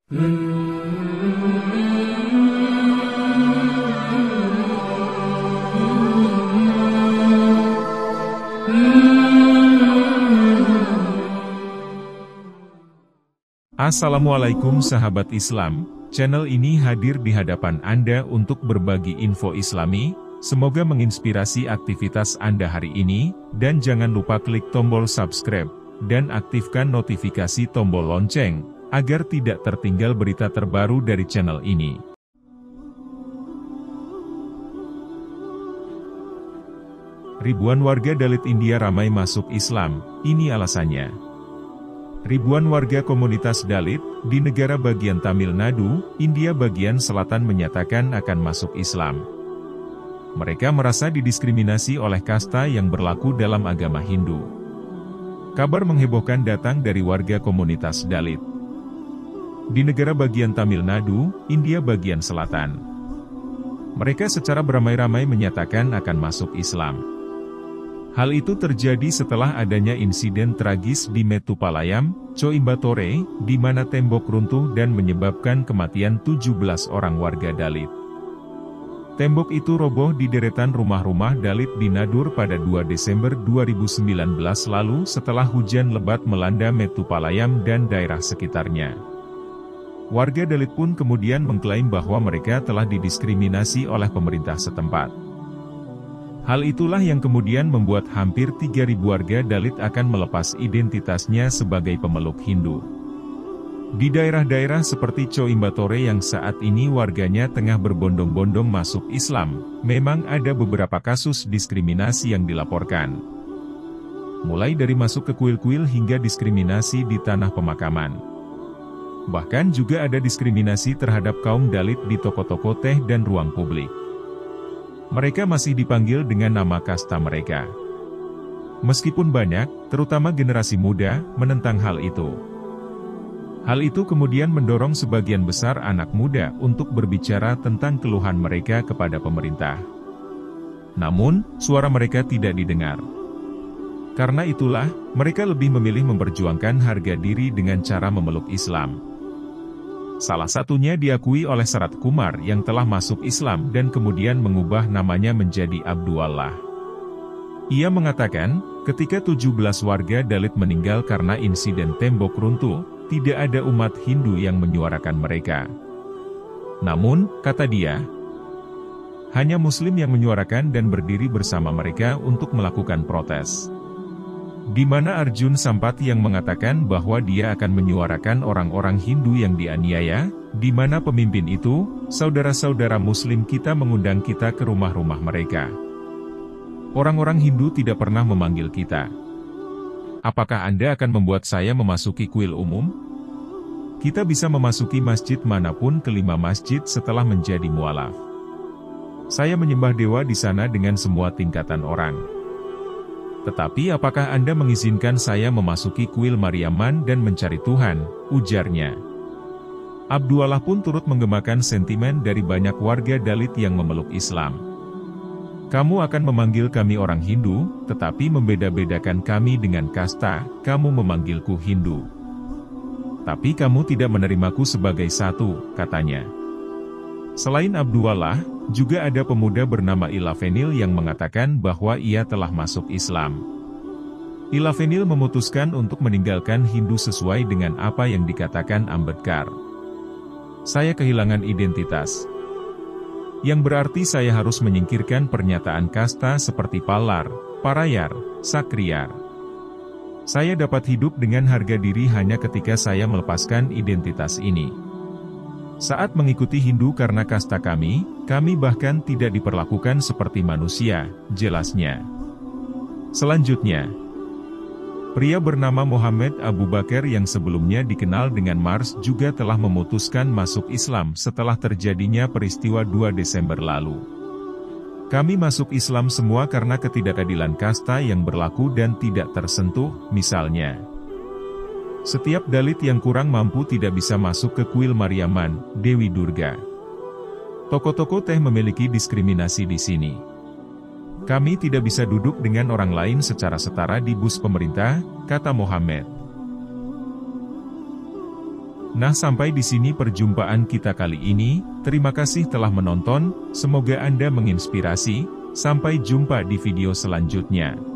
Assalamualaikum sahabat Islam, channel ini hadir di hadapan Anda untuk berbagi info Islami, semoga menginspirasi aktivitas Anda hari ini, dan jangan lupa klik tombol subscribe, dan aktifkan notifikasi tombol lonceng, agar tidak tertinggal berita terbaru dari channel ini. Ribuan warga Dalit India ramai masuk Islam, ini alasannya. Ribuan warga komunitas Dalit, di negara bagian Tamil Nadu, India bagian selatan menyatakan akan masuk Islam. Mereka merasa didiskriminasi oleh kasta yang berlaku dalam agama Hindu. Kabar menghebohkan datang dari warga komunitas Dalit. Di negara bagian Tamil Nadu, India bagian selatan. Mereka secara beramai-ramai menyatakan akan masuk Islam. Hal itu terjadi setelah adanya insiden tragis di Mettupalayam, Coimbatore, di mana tembok runtuh dan menyebabkan kematian 17 orang warga Dalit. Tembok itu roboh di deretan rumah-rumah Dalit di Nadur pada 2 Desember 2019 lalu setelah hujan lebat melanda Mettupalayam dan daerah sekitarnya. Warga Dalit pun kemudian mengklaim bahwa mereka telah didiskriminasi oleh pemerintah setempat. Hal itulah yang kemudian membuat hampir 3.000 warga Dalit akan melepas identitasnya sebagai pemeluk Hindu. Di daerah-daerah seperti Coimbatore yang saat ini warganya tengah berbondong-bondong masuk Islam, memang ada beberapa kasus diskriminasi yang dilaporkan. Mulai dari masuk ke kuil-kuil hingga diskriminasi di tanah pemakaman. Bahkan juga ada diskriminasi terhadap kaum Dalit di toko-toko teh dan ruang publik. Mereka masih dipanggil dengan nama kasta mereka. Meskipun banyak, terutama generasi muda, menentang hal itu. Hal itu kemudian mendorong sebagian besar anak muda untuk berbicara tentang keluhan mereka kepada pemerintah. Namun, suara mereka tidak didengar. Karena itulah, mereka lebih memilih memperjuangkan harga diri dengan cara memeluk Islam. Salah satunya diakui oleh Sarat Kumar yang telah masuk Islam dan kemudian mengubah namanya menjadi Abdullah. Ia mengatakan, ketika 17 warga Dalit meninggal karena insiden tembok runtuh, tidak ada umat Hindu yang menyuarakan mereka. Namun, kata dia, hanya Muslim yang menyuarakan dan berdiri bersama mereka untuk melakukan protes. Di mana Arjun Sampati yang mengatakan bahwa dia akan menyuarakan orang-orang Hindu yang dianiaya, di mana pemimpin itu, saudara-saudara Muslim kita mengundang kita ke rumah-rumah mereka. Orang-orang Hindu tidak pernah memanggil kita. Apakah Anda akan membuat saya memasuki kuil umum? Kita bisa memasuki masjid manapun kelima masjid setelah menjadi mualaf. Saya menyembah dewa di sana dengan semua tingkatan orang. Tetapi apakah Anda mengizinkan saya memasuki kuil Mariaman dan mencari Tuhan, ujarnya. Abdullah pun turut menggemakan sentimen dari banyak warga Dalit yang memeluk Islam. Kamu akan memanggil kami orang Hindu, tetapi membeda-bedakan kami dengan kasta, kamu memanggilku Hindu. Tapi kamu tidak menerimaku sebagai satu, katanya. Selain Abdullah, juga ada pemuda bernama Ilavenil yang mengatakan bahwa ia telah masuk Islam. Ilavenil memutuskan untuk meninggalkan Hindu sesuai dengan apa yang dikatakan Ambedkar. Saya kehilangan identitas. Yang berarti saya harus menyingkirkan pernyataan kasta seperti Palar, Parayar, Sakriyar. Saya dapat hidup dengan harga diri hanya ketika saya melepaskan identitas ini. Saat mengikuti Hindu karena kasta kami bahkan tidak diperlakukan seperti manusia, jelasnya. Selanjutnya, pria bernama Muhammad Abu Bakar yang sebelumnya dikenal dengan Mars juga telah memutuskan masuk Islam setelah terjadinya peristiwa 2 Desember lalu. Kami masuk Islam semua karena ketidakadilan kasta yang berlaku dan tidak tersentuh, misalnya. Setiap Dalit yang kurang mampu tidak bisa masuk ke kuil Mariaman, Dewi Durga. Toko-toko teh memiliki diskriminasi di sini. Kami tidak bisa duduk dengan orang lain secara setara di bus pemerintah, kata Mohammed. Nah, sampai di sini perjumpaan kita kali ini. Terima kasih telah menonton, semoga Anda menginspirasi. Sampai jumpa di video selanjutnya.